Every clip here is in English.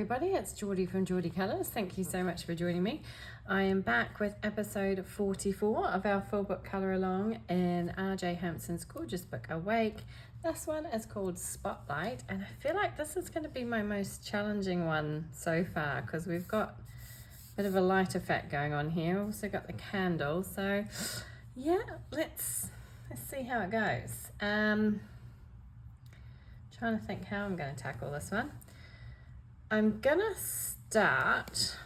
everybody, it's Geordie from Geordie Colours. Thank you so much for joining me. I am back with episode 44 of our full book colour along in R.J. Hampson's gorgeous book Awake. This one is called Spotlight, and I feel like this is going to be my most challenging one so far because we've got a bit of a light effect going on here. We've also got the candle, so yeah, let's see how it goes. Trying to think how I'm going to tackle this one. I'm gonna start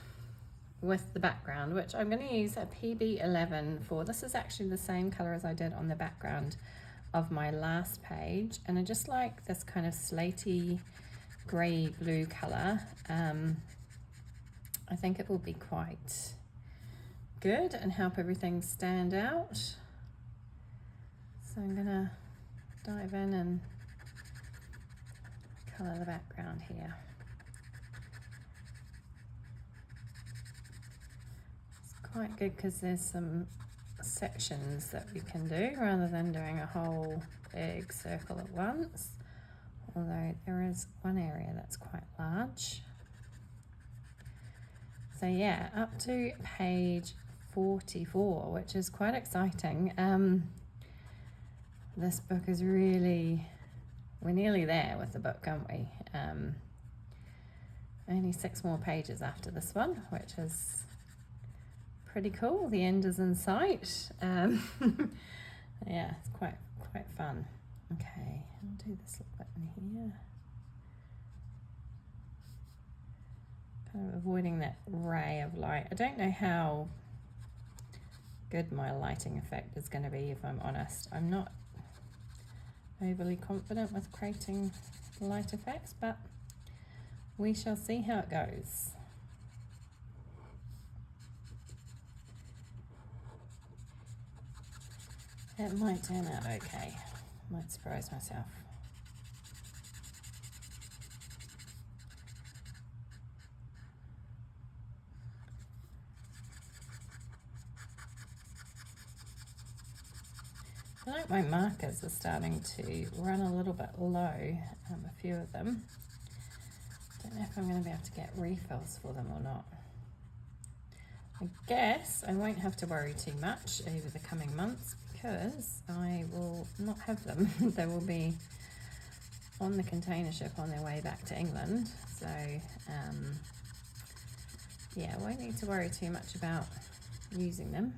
with the background, which I'm going to use a PB11 for. This is actually the same colour as I did on the background of my last page, and I just like this kind of slaty grey blue colour. I think it will be quite good and help everything stand out. So I'm gonna dive in and colour the background here. Quite good because there's some sections that we can do rather than doing a whole big circle at once, although there is one area that's quite large. So yeah, up to page 44, which is quite exciting. This book is really, we're nearly there with the book, aren't we? Only 6 more pages after this one, which is pretty cool. The end is in sight. Yeah, it's quite fun. Okay, I'll do this little bit in here. Kind of avoiding that ray of light. I don't know how good my lighting effect is going to be, if I'm honest. I'm not overly confident with creating light effects, but we shall see how it goes. It might turn out okay. Might surprise myself. I like my markers are starting to run a little bit low, a few of them. Don't know if I'm going to be able to get refills for them or not. I guess I won't have to worry too much over the coming months because I will not have them. They will be on the container ship on their way back to England. So yeah, I won't need to worry too much about using them.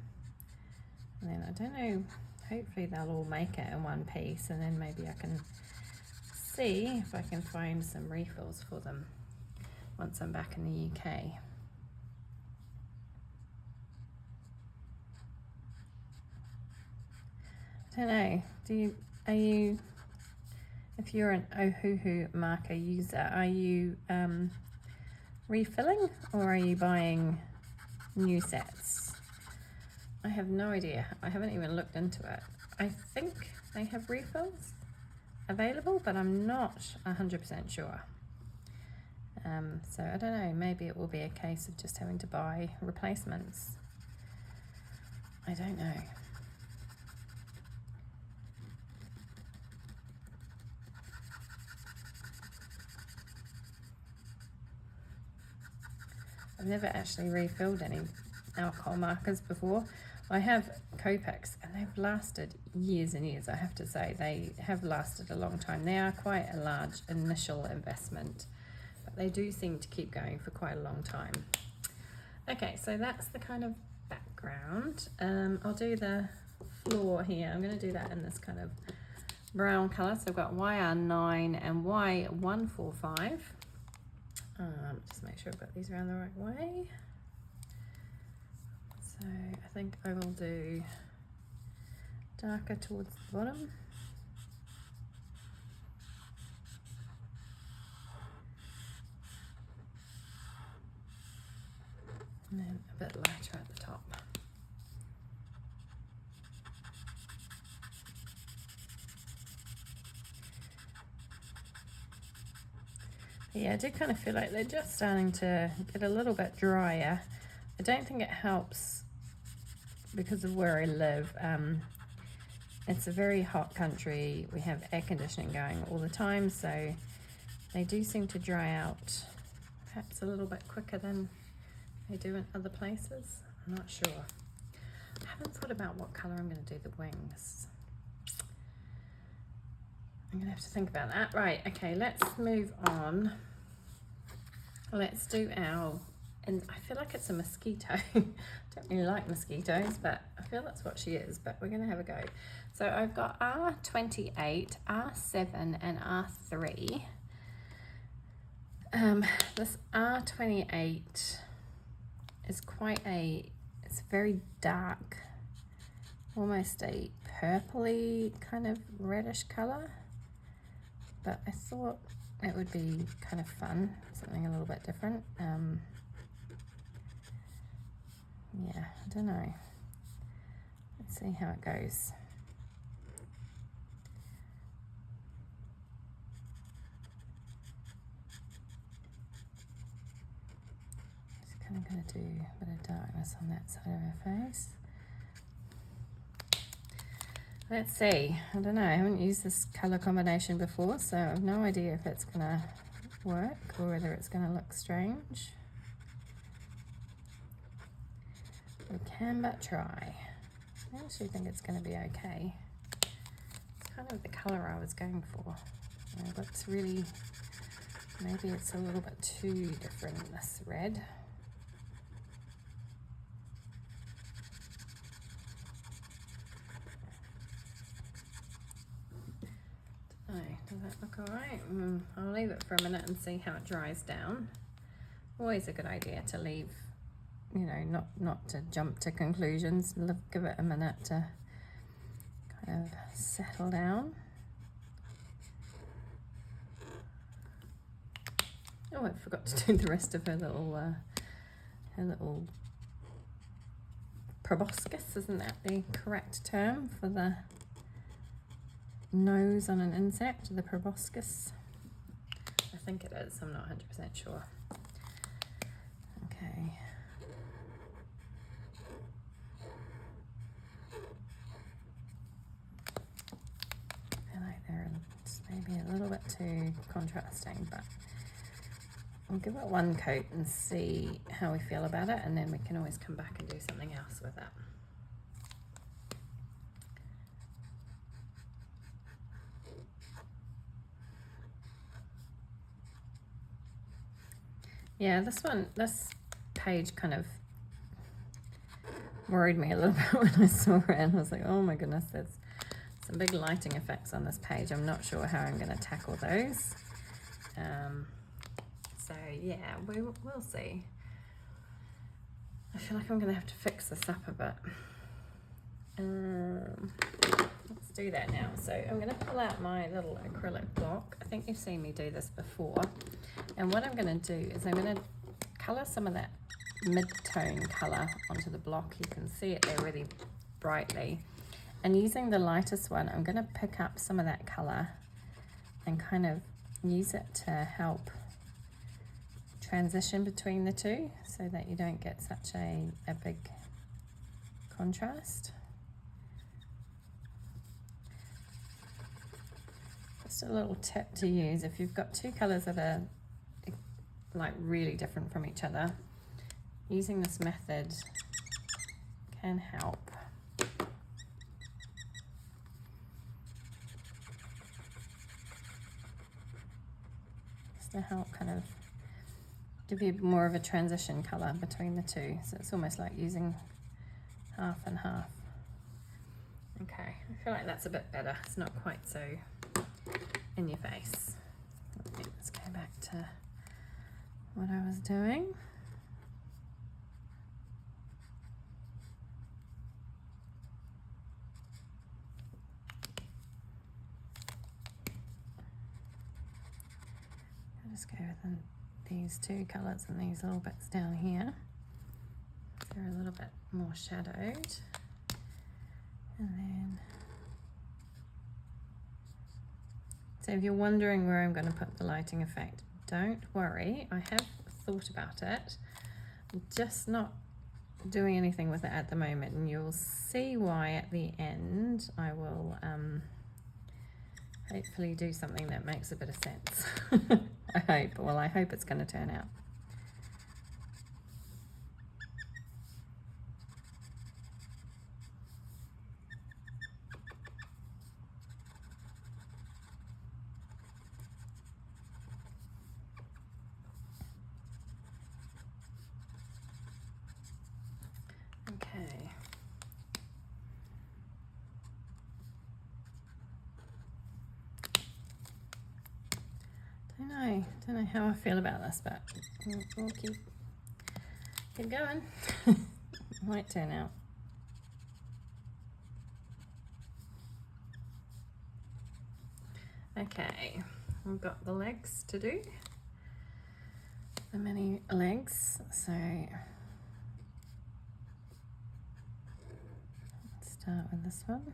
And then I don't know, hopefully they'll all make it in one piece, and then maybe I can see if I can find some refills for them once I'm back in the UK. I don't know, if you're an Ohuhu marker user, are you refilling or are you buying new sets? I have no idea. I haven't even looked into it. I think they have refills available, but I'm not 100% sure. So I don't know, maybe it will be a case of just having to buy replacements. I don't know. I've never actually refilled any alcohol markers before. I have Copics and they've lasted years and years, I have to say. They have lasted a long time. They are quite a large initial investment, but they do seem to keep going for quite a long time. Okay, so that's the kind of background. I'll do the floor here. I'm going to do that in this kind of brown colour. So I've got YR9 and Y145. Just make sure I've got these around the right way. So I think I will do darker towards the bottom. And then a bit lighter at the top. Yeah, I do kind of feel like they're just starting to get a little bit drier. I don't think it helps because of where I live. It's a very hot country. We have air conditioning going all the time, so they do seem to dry out perhaps a little bit quicker than they do in other places. I'm not sure. I haven't thought about what colour I'm going to do the wings. I'm going to have to think about that. Right, okay, let's move on. Let's do our, and I feel like it's a mosquito. I don't really like mosquitoes, but I feel that's what she is, but we're going to have a go. So I've got R28, R7 and R3. This R28 is quite it's very dark, almost a purpley kind of reddish colour. But I thought it would be kind of fun, something a little bit different. Yeah, I don't know. Let's see how it goes. Just kind of going to do a bit of darkness on that side of her face. Let's see, I don't know, I haven't used this colour combination before, so I have no idea if it's going to work or whether it's going to look strange. We can but try. I actually think it's going to be okay. It's kind of the colour I was going for. It looks really, maybe it's a little bit too different, this red. Does that look alright? I'll leave it for a minute and see how it dries down. Always a good idea to leave, you know, not to jump to conclusions. Give it a minute to kind of settle down. Oh, I forgot to do the rest of her little proboscis. Isn't that the correct term for the nose on an insect, the proboscis? I think it is, I'm not 100% sure. Okay. I feel like they're maybe a little bit too contrasting, but we'll give it one coat and see how we feel about it, and then we can always come back and do something else with it. Yeah, this page kind of worried me a little bit when I saw it, and I was like, oh my goodness, there's some big lighting effects on this page. I'm not sure how I'm going to tackle those. So yeah, we'll see. I feel like I'm going to have to fix this up a bit. Let's do that now. So I'm going to pull out my little acrylic block. I think you've seen me do this before. And what I'm going to do is I'm going to colour some of that mid-tone colour onto the block. You can see it there really brightly. And using the lightest one, I'm going to pick up some of that colour and kind of use it to help transition between the two so that you don't get such a big contrast. Just a little tip to use if you've got two colours that are like really different from each other, using this method can help. Just to help kind of give you more of a transition colour between the two, so it's almost like using half and half. Okay, I feel like that's a bit better. It's not quite so in your face. Let's go back to what I was doing. I'll just go with these two colours and these little bits down here. They're a little bit more shadowed. And then, so if you're wondering where I'm going to put the lighting effect, don't worry, I have thought about it. I'm just not doing anything with it at the moment, and you'll see why at the end. I will hopefully do something that makes a bit of sense. I hope it's going to turn out Okay. Don't know how I feel about this, but we'll keep going. Might turn out. Okay, we've got the legs to do. The mini legs, so let's start with this one.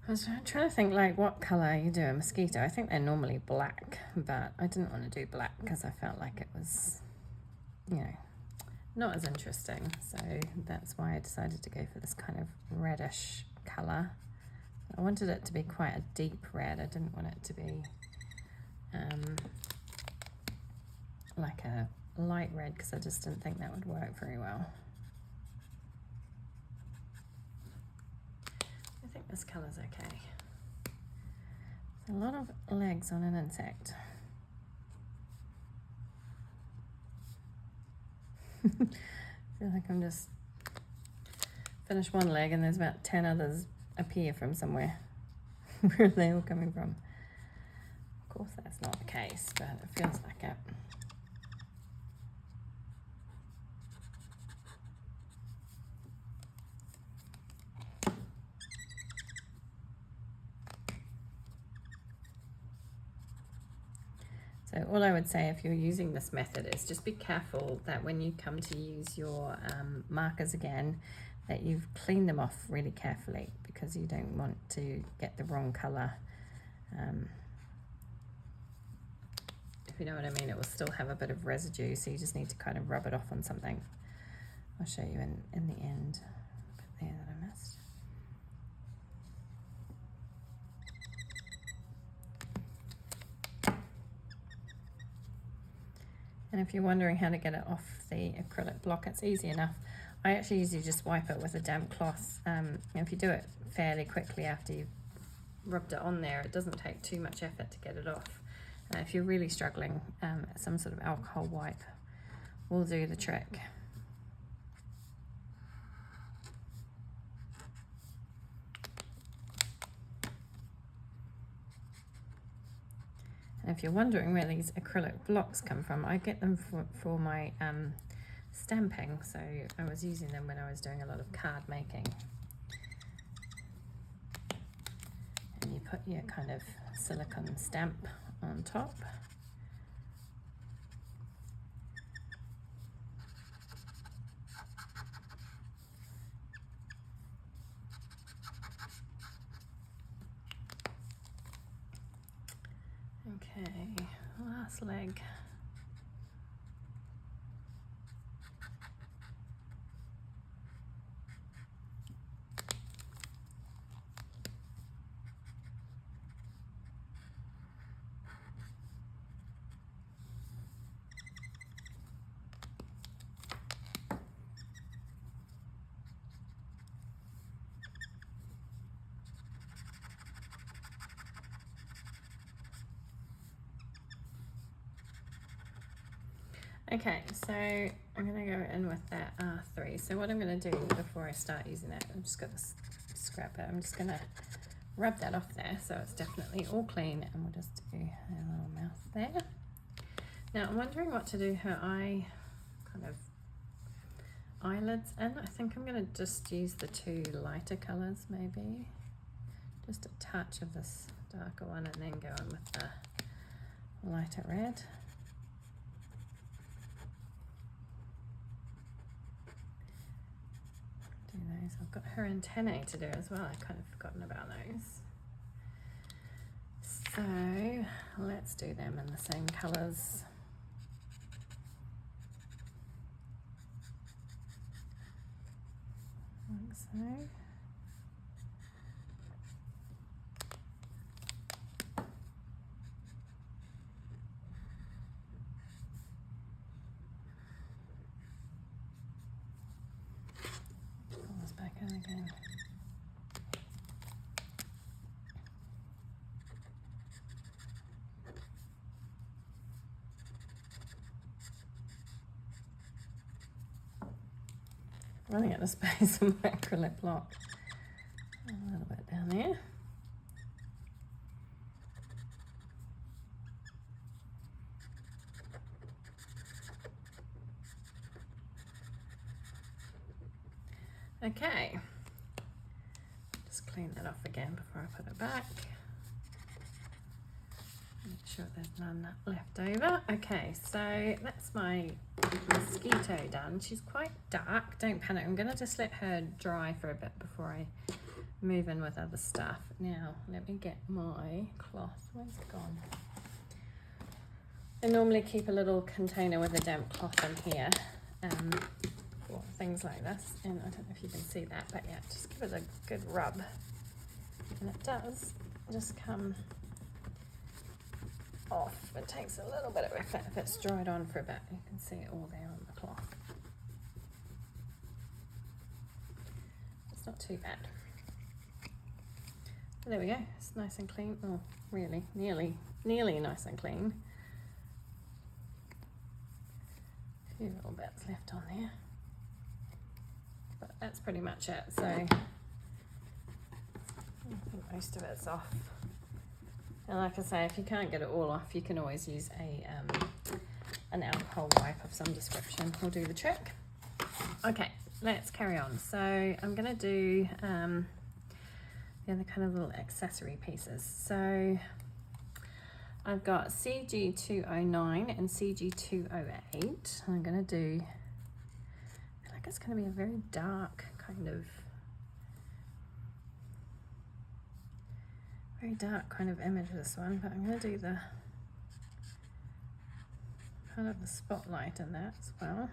I was trying to think, like, what colour you do a mosquito. I think they're normally black, but I didn't want to do black because I felt like it was, you know, not as interesting. So that's why I decided to go for this kind of reddish colour. I wanted it to be quite a deep red. I didn't want it to be like a light red, because I just didn't think that would work very well. I think this colour's okay. There's a lot of legs on an insect. I feel like I'm just finished one leg and there's about 10 others appear from somewhere. Where are they all coming from? Of course that's not the case, but it feels like it. So all I would say if you're using this method is just be careful that when you come to use your markers again, that you've cleaned them off really carefully, because you don't want to get the wrong colour. If you know what I mean, it will still have a bit of residue, so you just need to kind of rub it off on something. I'll show you in the end. Bit there that I missed. And if you're wondering how to get it off the acrylic block, it's easy enough. I actually usually just wipe it with a damp cloth. If you do it fairly quickly after you've rubbed it on there, it doesn't take too much effort to get it off. If you're really struggling, some sort of alcohol wipe will do the trick. And if you're wondering where these acrylic blocks come from, I get them for my stamping. So I was using them when I was doing a lot of card making. And you put your kind of silicone stamp on top. Okay, last leg. Okay, so I'm going to go in with that R3. So what I'm going to do before I start using it, I'm just going to scrap it. I'm just going to rub that off there so it's definitely all clean, and we'll just do a little mouth there. Now I'm wondering what to do her eyelids in. I think I'm going to just use the two lighter colours, maybe. Just a touch of this darker one, and then go in with the lighter red. Those. I've got her antennae to do as well. I've kind of forgotten about those. So let's do them in the same colours. Like so. again. Running out of space on my acrylic block. A little bit down there. Okay, just clean that off again before I put it back. Make sure there's none left over. Okay, so that's my mosquito done. She's quite dark, don't panic. I'm gonna just let her dry for a bit before I move in with other stuff. Now, let me get my cloth. Where's it gone? I normally keep a little container with a damp cloth in here. For things like this, and I don't know if you can see that, but yeah, just give it a good rub, and it does just come off. It takes a little bit of effort if it's dried on for a bit. You can see it all there on the cloth. It's not too bad. So there we go, it's nice and clean. Oh, really, nearly nice and clean. A few little bits left on there. But that's pretty much it. So I think most of it's off. And like I say, if you can't get it all off, you can always use an alcohol wipe of some description. Will do the trick. Okay, let's carry on. So I'm going to do the other kind of little accessory pieces. So I've got CG209 and CG208. I'm going to do, I feel like it's going to be a very dark kind of, image, this one, but I'm going to do the kind of the spotlight in that as well.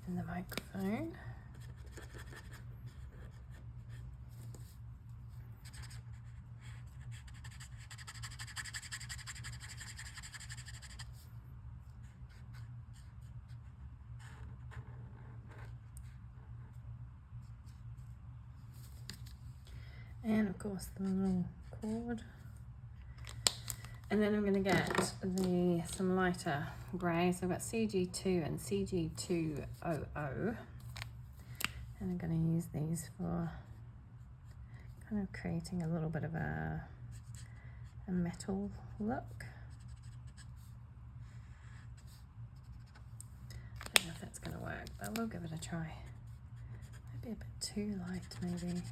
And the microphone. And of course the little cord. And then I'm going to get some lighter grey. So I've got CG2 and CG200. And I'm going to use these for kind of creating a little bit of a metal look. I don't know if that's going to work, but we'll give it a try. Might be a bit too light maybe.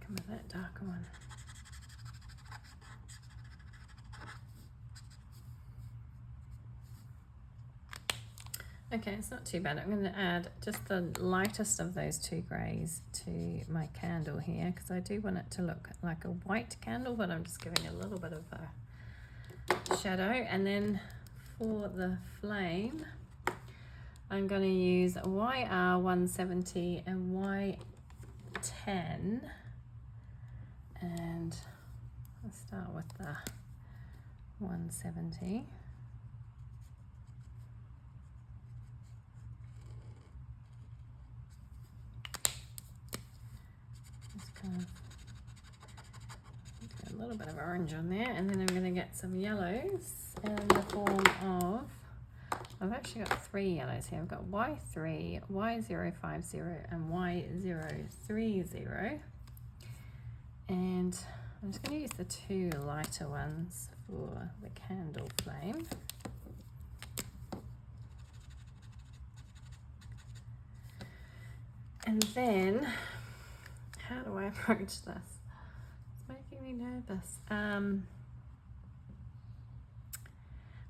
With that darker one. Okay, it's not too bad. I'm going to add just the lightest of those two greys to my candle here, because I do want it to look like a white candle, but I'm just giving a little bit of a shadow. And then for the flame, I'm going to use YR170 and Y10. And let's start with the 170. Just kind of do a little bit of orange on there, and then I'm going to get some yellows in the form of, I've actually got 3 yellows here. I've got Y3, Y050 and Y030. And I'm just going to use the 2 lighter ones for the candle flame. And then, how do I approach this? It's making me nervous.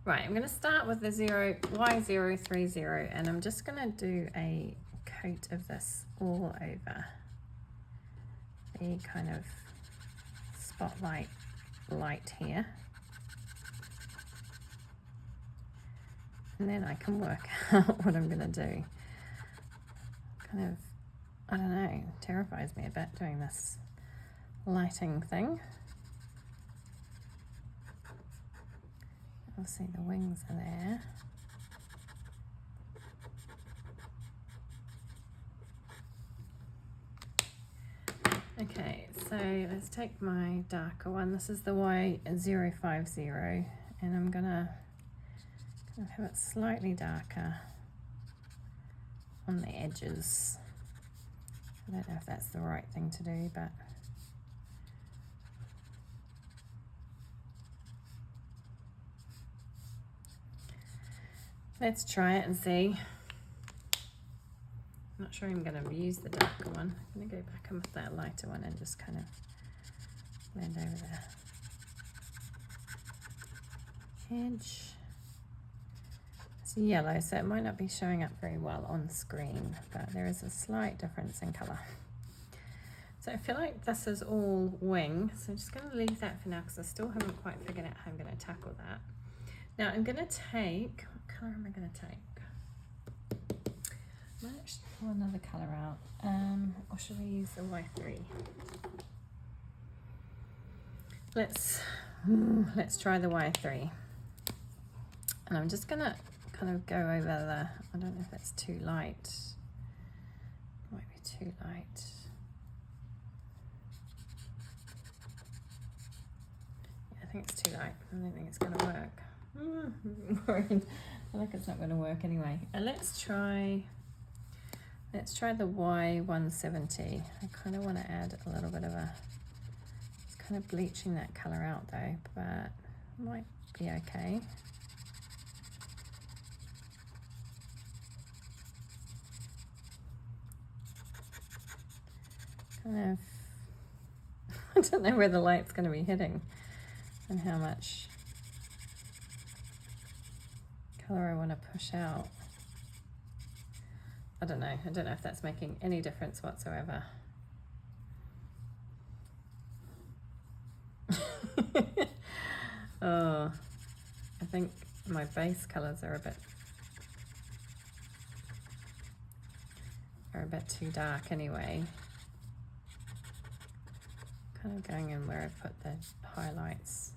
Right, I'm going to start with the Y030, and I'm just going to do a coat of this all over the kind of spotlight light here, and then I can work out what I'm gonna do. Kind of, I don't know, terrifies me a bit doing this lighting thing. Obviously the wings are there. Okay, so let's take my darker one. This is the Y050, and I'm gonna kind of have it slightly darker on the edges. I don't know if that's the right thing to do, but let's try it and see. I'm not sure I'm going to use the darker one. I'm going to go back in with that lighter one and just kind of blend over the edge. It's yellow, so it might not be showing up very well on screen, but there is a slight difference in colour. So I feel like this is all wing, so I'm just going to leave that for now because I still haven't quite figured out how I'm going to tackle that. Now I'm going to take, what colour am I going to take? I might actually pull another colour out, or should I use the Y3? Let's try the Y3. And I'm just going to kind of go over the, I don't know if it's too light. It might be too light. Yeah, I think it's too light. I don't think it's going to work. I'm worried. I think it's not going to work anyway. Let's try the Y170. I kind of want to add a little bit of a, it's kind of bleaching that colour out though, but it might be okay. Kind of, I don't know where the light's going to be hitting and how much colour I want to push out. I don't know if that's making any difference whatsoever. Oh, I think my base colours are a bit too dark anyway. Kind of going in where I put the highlights.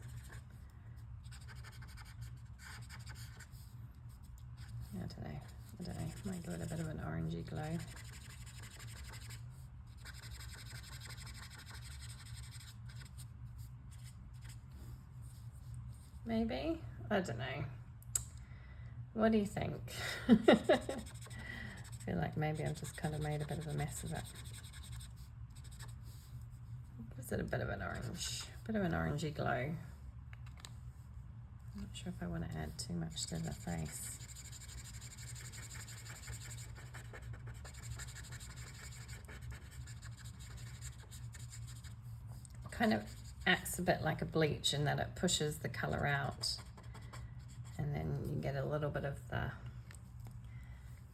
I don't know. Might give it a bit of an orangey glow. Maybe? I don't know. What do you think? I feel like maybe I've just kind of made a bit of a mess of it. Gives it a bit of an orangey glow. I'm not sure if I want to add too much to the face. Kind of acts a bit like a bleach in that it pushes the colour out, and then you get a little bit of the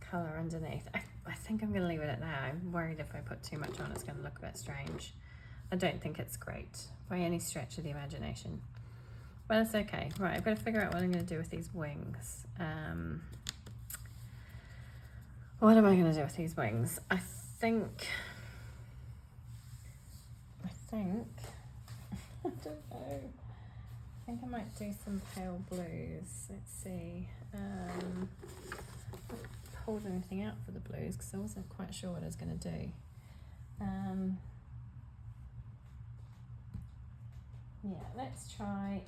colour underneath. I think I'm going to leave it at that. I'm worried if I put too much on it's going to look a bit strange. I don't think it's great by any stretch of the imagination, but it's okay. Right, I've got to figure out what I'm going to do with these wings. What am I going to do with these wings? I think I don't know. I think I might do some pale blues. Let's see. Not pulled anything out for the blues because I wasn't quite sure what I was going to do. Yeah, let's try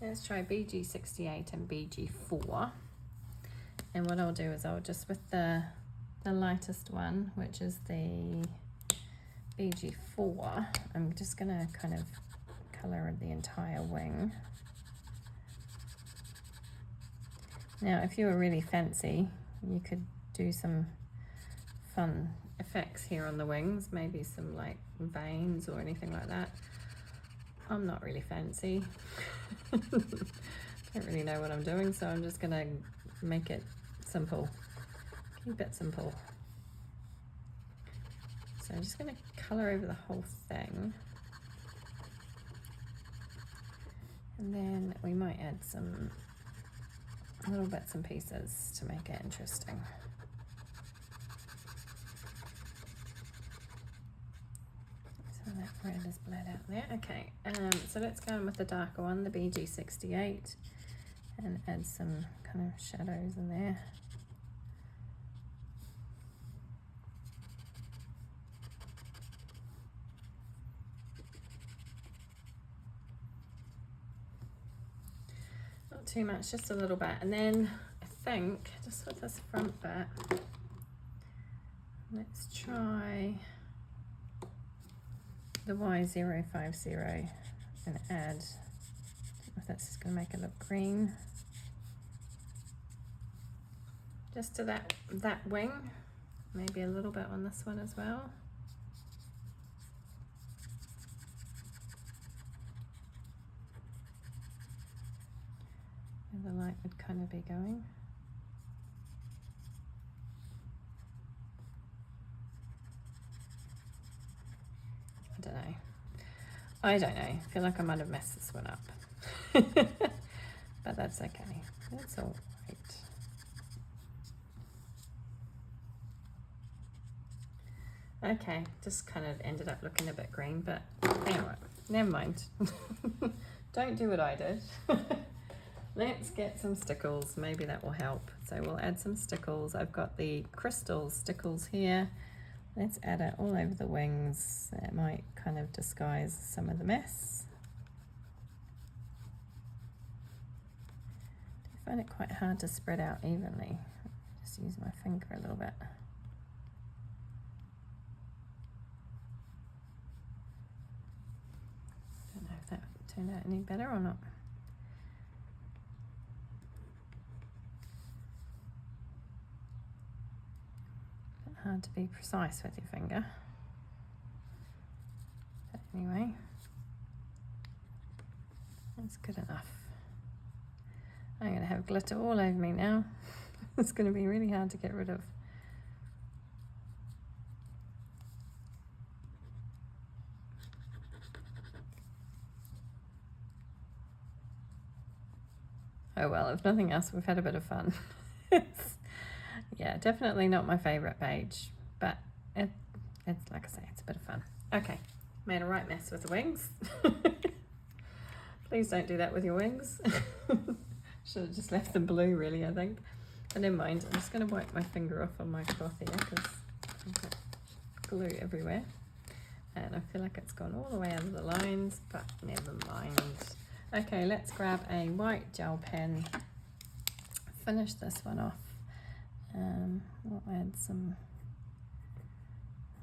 BG68 and BG4. And what I'll do is I'll just, with the lightest one, which is the BG4, I'm just going to kind of colour the entire wing. Now, if you were really fancy, you could do some fun effects here on the wings, maybe some like veins or anything like that. I'm not really fancy. Don't really know what I'm doing, so I'm just going to make it simple. Keep it simple. So I'm just going to colour over the whole thing. And then we might add some little bits and pieces to make it interesting. So that red is bled out there. Okay, so let's go in with the darker one, the BG68, and add some kind of shadows in there. Not too much, just a little bit. And then I think, just with this front bit, let's try the Y050 and add, if that's just going to make it look green, just to that wing, maybe a little bit on this one as well. And the light would kind of be going. I don't know. I feel like I might have messed this one up. But that's okay. That's all right. Okay, just kind of ended up looking a bit green, but anyway, never mind. Don't do what I did. Let's get some Stickles. Maybe that will help. So we'll add some Stickles. I've got the crystal Stickles here. Let's add it all over the wings. That might kind of disguise some of the mess. I find it quite hard to spread out evenly. Just use my finger a little bit. Don't know if that turned out any better or not. Hard to be precise with your finger, but anyway, that's good enough. I'm going to have glitter all over me now. It's going to be really hard to get rid of. Oh well, if nothing else, we've had a bit of fun. Yeah, definitely not my favourite page, but it's like I say, it's a bit of fun. Okay, made a right mess with the wings. Please don't do that with your wings. Should have just left them blue, really, I think. But never mind, I'm just going to wipe my finger off on my cloth here because I've got glue everywhere. And I feel like it's gone all the way out of the lines, but never mind. Okay, let's grab a white gel pen, finish this one off. We'll add some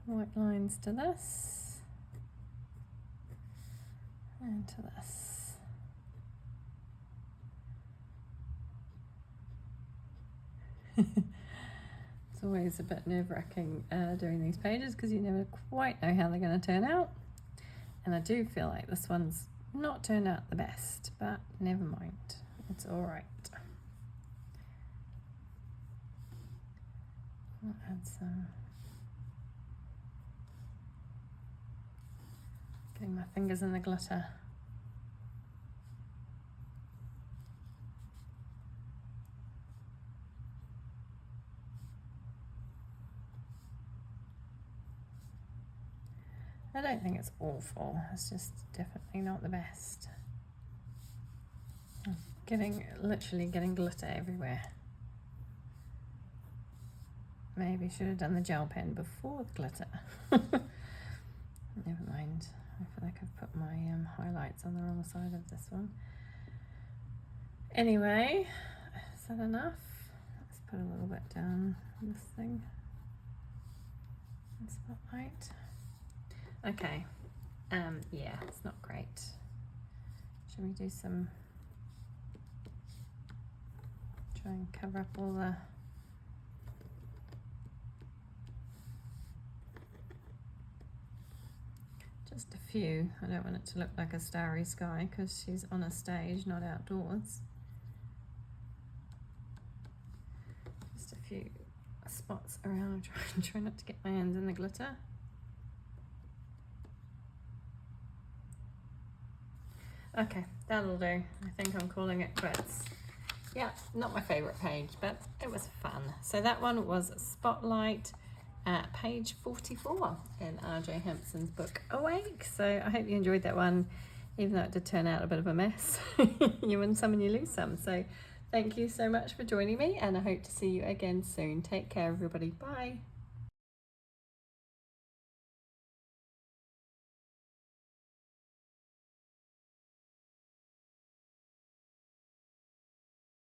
white lines to this and to this. It's always a bit nerve-wracking doing these pages because you never quite know how they're going to turn out. And I do feel like this one's not turned out the best, but never mind, it's all right. I'll add some, getting my fingers in the glitter. I don't think it's awful, it's just definitely not the best. I'm literally getting glitter everywhere. Maybe should have done the gel pen before the glitter. Never mind. I feel like I've put my highlights on the wrong side of this one. Anyway, is that enough? Let's put a little bit down this thing. Spotlight. Okay. Yeah, it's not great. Should we do some? Try and cover up all the. Just a few. I don't want it to look like a starry sky because she's on a stage, not outdoors. Just a few spots around. Try not to get my hands in the glitter. Okay, that'll do. I think I'm calling it quits. Yeah, not my favourite page, but it was fun. So that one was Spotlight at page 44 in RJ Hampson's book Awake. So I hope you enjoyed that one, even though it did turn out a bit of a mess. You win some and you lose some. So thank you so much for joining me, and I hope to see you again soon. Take care, everybody. Bye.